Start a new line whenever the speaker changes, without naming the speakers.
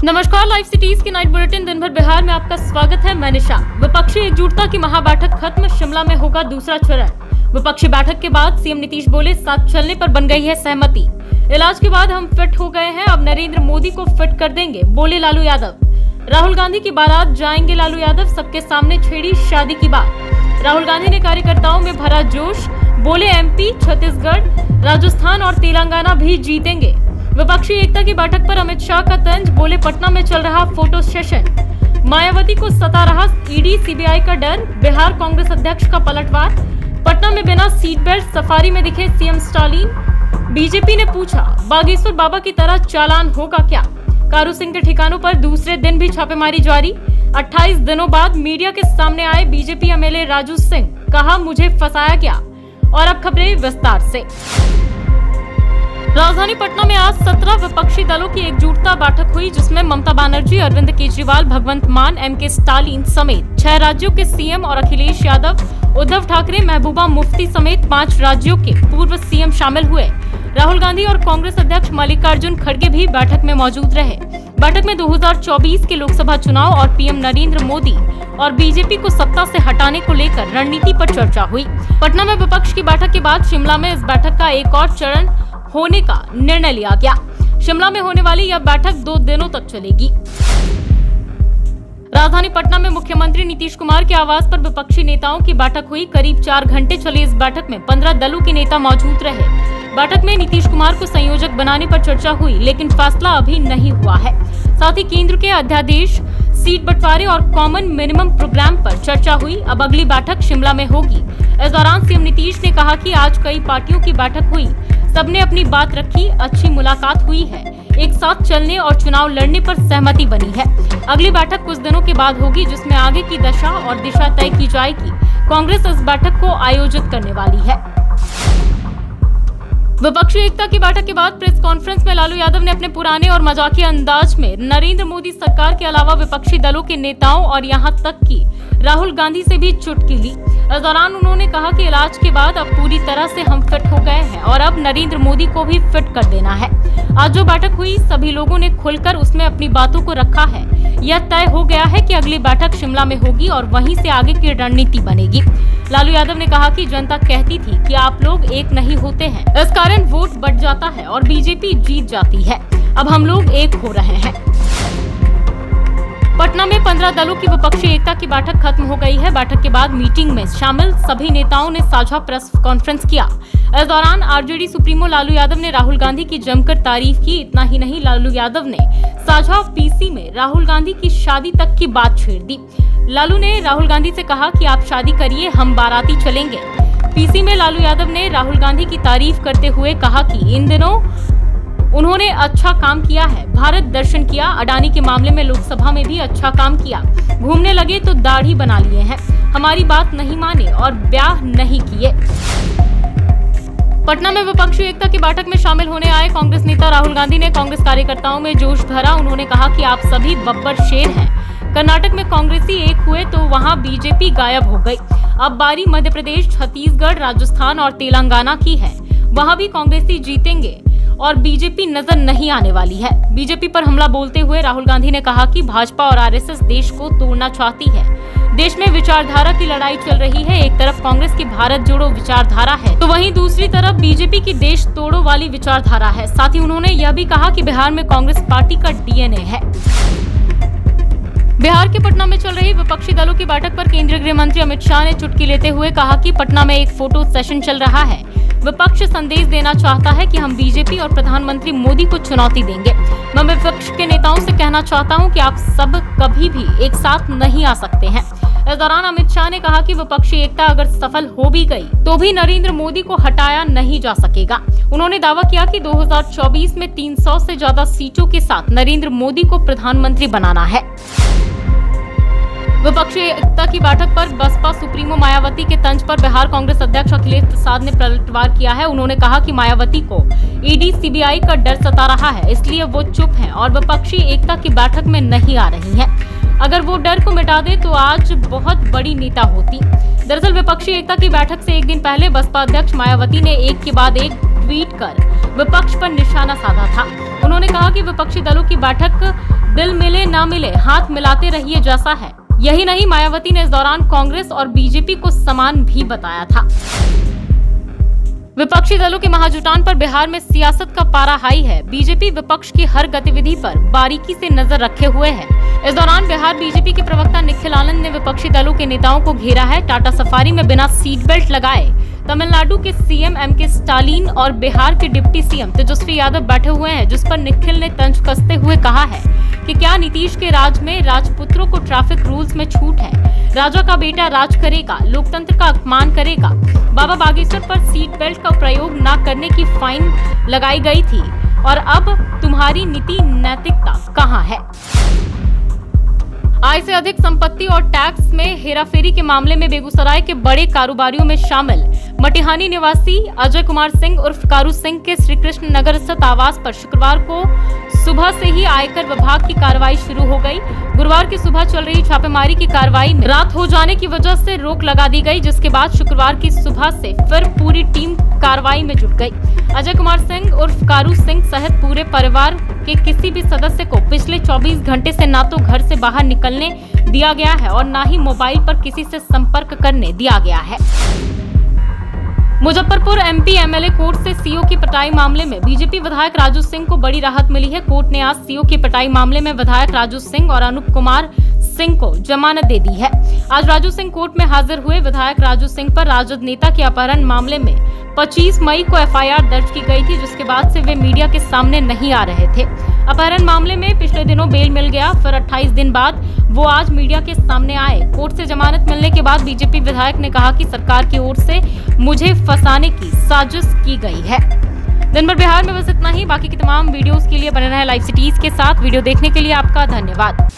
नमस्कार, live cities के night bulletin दिन भर बिहार में आपका स्वागत है। मैं निशा। विपक्षी एकजुटता की महाबैठक खत्म, शिमला में होगा दूसरा चरण। विपक्षी बैठक के बाद सीएम नीतीश बोले, साथ चलने पर बन गई है सहमति। इलाज के बाद हम फिट हो गए हैं, अब नरेंद्र मोदी को फिट कर देंगे, बोले लालू यादव। राहुल गांधी की बारात जाएंगे लालू यादव, सबके सामने छेड़ी शादी की बात। राहुल गांधी ने कार्यकर्ताओं में भरा जोश, बोले एमपी, छत्तीसगढ़, राजस्थान और तेलंगाना भी जीतेंगे। विपक्षी एकता की बैठक पर अमित शाह का तंज, बोले पटना में चल रहा फोटो सेशन। मायावती को सता रहा ईडी सीबीआई का डर, बिहार कांग्रेस अध्यक्ष का पलटवार। पटना में बिना सीट बेल्ट सफारी में दिखे सीएम स्टालिन। बीजेपी ने पूछा, बागेश्वर बाबा की तरह चालान होगा क्या। कारू सिंह के ठिकानों पर दूसरे दिन भी छापेमारी जारी। 28 दिनों बाद मीडिया के सामने आए बीजेपी एमएलए राजू सिंह, कहा मुझे फंसाया गया। और अब खबरें विस्तार से। राजधानी पटना में आज 17 विपक्षी दलों की एकजुटता बैठक हुई, जिसमें ममता बनर्जी, अरविंद केजरीवाल, भगवंत मान, एमके स्टालिन समेत 6 राज्यों के सीएम और अखिलेश यादव, उद्धव ठाकरे, महबूबा मुफ्ती समेत 5 राज्यों के पूर्व सीएम शामिल हुए। राहुल गांधी और कांग्रेस अध्यक्ष मल्लिकार्जुन खड़गे भी बैठक में मौजूद रहे। बैठक में 2024 के लोकसभा चुनाव और पीएम नरेंद्र मोदी और बीजेपी को सत्ता से हटाने को लेकर रणनीति पर चर्चा हुई। पटना में विपक्ष की बैठक के बाद शिमला में इस बैठक का एक और चरण होने का निर्णय लिया गया। शिमला में होने वाली यह बैठक 2 दिनों तक चलेगी। राजधानी पटना में मुख्यमंत्री नीतीश कुमार के आवास पर विपक्षी नेताओं की बैठक हुई। करीब 4 घंटे चली इस बैठक में 15 दलों के नेता मौजूद रहे। बैठक में नीतीश कुमार को संयोजक बनाने पर चर्चा हुई, लेकिन फैसला अभी नहीं हुआ है। साथ ही केंद्र के अध्यादेश, सीट बंटवारे और कॉमन मिनिमम प्रोग्राम पर चर्चा हुई। अब अगली बैठक शिमला में होगी। इस दौरान सीएम नीतीश ने कहा कि आज कई पार्टियों की बैठक हुई, सबने अपनी बात रखी, अच्छी मुलाकात हुई है, एक साथ चलने और चुनाव लड़ने पर सहमति बनी है। अगली बैठक कुछ दिनों के बाद होगी, जिसमें आगे की दशा और दिशा तय की जाएगी। कांग्रेस इस बैठक को आयोजित करने वाली है। विपक्षी एकता की बैठक के बाद प्रेस कॉन्फ्रेंस में लालू यादव ने अपने पुराने और मजाकिया अंदाज में नरेंद्र मोदी सरकार के अलावा विपक्षी दलों के नेताओं और यहां तक कि राहुल गांधी से भी चुटकी ली। इस दौरान उन्होंने कहा कि इलाज के बाद अब पूरी तरह से हम फिट हो गए हैं और अब नरेंद्र मोदी को भी फिट कर देना है। आज जो बैठक हुई, सभी लोगों ने खुलकर उसमें अपनी बातों को रखा है। यह तय हो गया है कि अगली बैठक शिमला में होगी और वहीं से आगे की रणनीति बनेगी। लालू यादव ने कहा कि जनता कहती थी कि आप लोग एक नहीं होते हैं, इस कारण वोट बढ़ जाता है और बीजेपी जीत जाती है। अब हम लोग एक हो रहे हैं। पटना में 15 दलों की विपक्षी एकता की बैठक खत्म हो गई है। बैठक के बाद मीटिंग में शामिल सभी नेताओं ने साझा प्रेस कॉन्फ्रेंस किया। इस दौरान आरजेडी सुप्रीमो लालू यादव ने राहुल गांधी की जमकर तारीफ की। इतना ही नहीं, लालू यादव ने साझा पीसी में राहुल गांधी की शादी तक की बात छेड़ दी। लालू ने राहुल गांधी से कहा कि आप शादी करिए, हम बाराती चलेंगे। पीसी में लालू यादव ने राहुल गांधी की तारीफ करते हुए कहा कि इन दिनों उन्होंने अच्छा काम किया है, भारत दर्शन किया, अडानी के मामले में लोकसभा में भी अच्छा काम किया, घूमने लगे तो दाढ़ी बना लिए हैं, हमारी बात नहीं माने और ब्याह नहीं किए। पटना में विपक्षी एकता की बैठक में शामिल होने आए कांग्रेस नेता राहुल गांधी ने कांग्रेस कार्यकर्ताओं में जोश भरा। उन्होंने कहा कि आप सभी बब्बर शेर हैं। कर्नाटक में कांग्रेसी एक हुए तो वहां बीजेपी गायब हो गई। अब बारी मध्य प्रदेश, छत्तीसगढ़, राजस्थान और तेलंगाना की है। वहां भी कांग्रेसी जीतेंगे और बीजेपी नजर नहीं आने वाली है। बीजेपी पर हमला बोलते हुए राहुल गांधी ने कहा कि भाजपा और आरएसएस देश को तोड़ना चाहती है। देश में विचारधारा की लड़ाई चल रही है। एक तरफ कांग्रेस की भारत जोड़ो विचारधारा है, तो वहीं दूसरी तरफ बीजेपी की देश तोड़ो वाली विचारधारा है। साथ ही उन्होंने यह भी कहा कि बिहार में कांग्रेस पार्टी का डीएनए है। बिहार के पटना में चल रही विपक्षी दलों की बैठक पर केंद्रीय गृह मंत्री अमित शाह ने चुटकी लेते हुए कहा कि पटना में एक फोटो सेशन चल रहा है। विपक्ष संदेश देना चाहता है कि हम बीजेपी और प्रधानमंत्री मोदी को चुनौती देंगे। मैं विपक्ष के नेताओं से कहना चाहता हूं कि आप सब कभी भी एक साथ नहीं आ सकते हैं। इस दौरान अमित शाह ने कहा कि विपक्षी एकता अगर सफल हो भी गई तो भी नरेंद्र मोदी को हटाया नहीं जा सकेगा। उन्होंने दावा किया कि 2024 में 300 से ज्यादा सीटों के साथ नरेंद्र मोदी को प्रधानमंत्री बनाना है। विपक्षी एकता की बैठक पर बसपा सुप्रीमो मायावती के तंज पर बिहार कांग्रेस अध्यक्ष अखिलेश प्रसाद ने पलटवार किया है। उन्होंने कहा कि मायावती को ईडी सीबीआई का डर सता रहा है, इसलिए वो चुप हैं और विपक्षी एकता की बैठक में नहीं आ रही हैं। अगर वो डर को मिटा दे तो आज बहुत बड़ी नेता होती। दरअसल विपक्षी एकता की बैठक से एक दिन पहले बसपा अध्यक्ष मायावती ने एक के बाद एक ट्वीट कर विपक्ष पर निशाना साधा था। उन्होंने कहा कि विपक्षी दलों की बैठक दिल मिले ना मिले हाथ मिलाते रहिए जैसा है। यही नहीं, मायावती ने इस दौरान कांग्रेस और बीजेपी को समान भी बताया था। विपक्षी दलों के महाजुटान पर बिहार में सियासत का पारा हाई है। बीजेपी विपक्ष की हर गतिविधि पर बारीकी से नजर रखे हुए है। इस दौरान बिहार बीजेपी के प्रवक्ता निखिल आनंद ने विपक्षी दलों के नेताओं को घेरा है। टाटा सफारी में बिना सीट बेल्ट लगाए तमिलनाडु के सीएम एमके स्टालिन और बिहार के डिप्टी सीएम तेजस्वी यादव बैठे हुए हैं, जिस पर निखिल ने तंज कसते हुए कहा है कि क्या नीतीश के राज में राजपुत्रों को ट्रैफिक रूल्स में छूट है? राजा का बेटा राज करेगा, लोकतंत्र का अपमान करेगा। बाबा बागेश्वर पर सीट बेल्ट का प्रयोग न करने की फाइन लगाई गई थी और अब तुम्हारी नीति नैतिकता कहाँ है? आय से अधिक संपत्ति और टैक्स में हेराफेरी के मामले में बेगूसराय के बड़े कारोबारियों में शामिल मटिहानी निवासी अजय कुमार सिंह उर्फ कारू सिंह के श्री कृष्ण नगर स्थित आवास पर शुक्रवार को सुबह से ही आयकर विभाग की कार्रवाई शुरू हो गई। गुरुवार की सुबह चल रही छापेमारी की कार्रवाई में रात हो जाने की वजह से रोक लगा दी गई, जिसके बाद शुक्रवार की सुबह से फिर पूरी टीम कार्रवाई में जुट गई। अजय कुमार सिंह उर्फ कारू सिंह सहित पूरे परिवार के किसी भी सदस्य को पिछले 24 घंटे से ना तो घर से बाहर निकलने दिया गया है और ना ही मोबाइल पर किसी से संपर्क करने दिया गया है। मुजफ्फरपुर एमपी एमएलए कोर्ट से सीओ की पिटाई मामले में बीजेपी विधायक राजू सिंह को बड़ी राहत मिली है। कोर्ट ने आज सीओ की पिटाई मामले में विधायक राजू सिंह और अनूप कुमार सिंह को जमानत दे दी है। आज राजू सिंह कोर्ट में हाजिर हुए। विधायक राजू सिंह पर राजद नेता के अपहरण मामले में 25 मई को एफआईआर दर्ज की गई थी, जिसके बाद से वे मीडिया के सामने नहीं आ रहे थे। अपहरण मामले में पिछले दिनों बेल मिल गया, फिर 28 दिन बाद वो आज मीडिया के सामने आए। कोर्ट से जमानत मिलने के बाद बीजेपी विधायक ने कहा कि सरकार की ओर से मुझे फंसाने की साजिश की गई है। दिन भर बिहार में बस इतना ही। बाकी की तमाम वीडियोस के लिए बने रहें लाइव सिटीज के साथ। वीडियो देखने के लिए आपका धन्यवाद।